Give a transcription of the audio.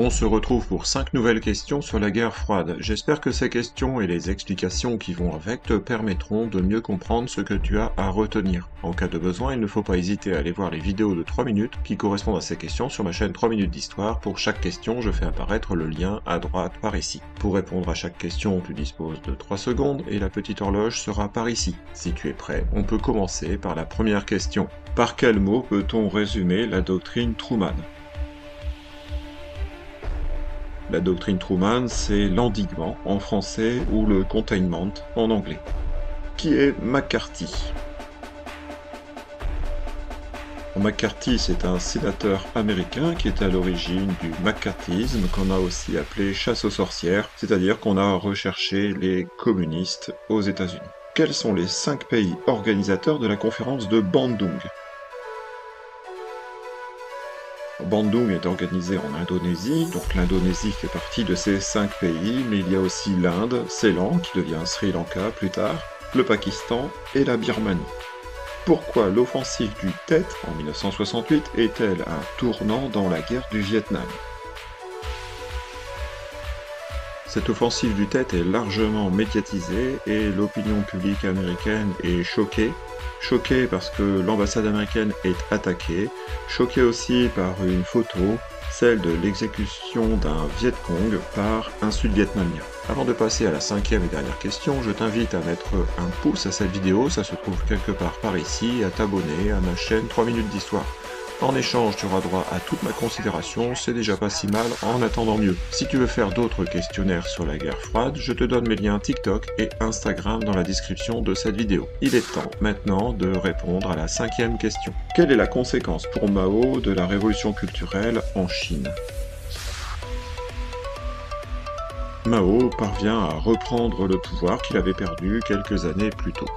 On se retrouve pour 5 nouvelles questions sur la guerre froide. J'espère que ces questions et les explications qui vont avec te permettront de mieux comprendre ce que tu as à retenir. En cas de besoin, il ne faut pas hésiter à aller voir les vidéos de 3 minutes qui correspondent à ces questions sur ma chaîne 3 minutes d'histoire. Pour chaque question, je fais apparaître le lien à droite par ici. Pour répondre à chaque question, tu disposes de 3 secondes et la petite horloge sera par ici. Si tu es prêt, on peut commencer par la première question. Par quel mot peut-on résumer la doctrine Truman ? La doctrine Truman, c'est l'endiguement en français ou le containment en anglais. Qui est McCarthy ? McCarthy, c'est un sénateur américain qui est à l'origine du McCarthyisme, qu'on a aussi appelé chasse aux sorcières, c'est-à-dire qu'on a recherché les communistes aux États-Unis. Quels sont les 5 pays organisateurs de la conférence de Bandung ? Bandung est organisé en Indonésie, donc l'Indonésie fait partie de ces 5 pays, mais il y a aussi l'Inde, Ceylan, qui devient Sri Lanka plus tard, le Pakistan et la Birmanie. Pourquoi l'offensive du Tet en 1968 est-elle un tournant dans la guerre du Vietnam ? Cette offensive du Tet est largement médiatisée et l'opinion publique américaine est choquée. Choquée parce que l'ambassade américaine est attaquée, choquée aussi par une photo, celle de l'exécution d'un Viet Cong par un Sud-Vietnamien. Avant de passer à la 5e et dernière question, je t'invite à mettre un pouce à cette vidéo, ça se trouve quelque part par ici, et à t'abonner à ma chaîne 3 minutes d'histoire. En échange, tu auras droit à toute ma considération, c'est déjà pas si mal en attendant mieux. Si tu veux faire d'autres questionnaires sur la guerre froide, je te donne mes liens TikTok et Instagram dans la description de cette vidéo. Il est temps maintenant de répondre à la 5e question. Quelle est la conséquence pour Mao de la révolution culturelle en Chine ? Mao parvient à reprendre le pouvoir qu'il avait perdu quelques années plus tôt.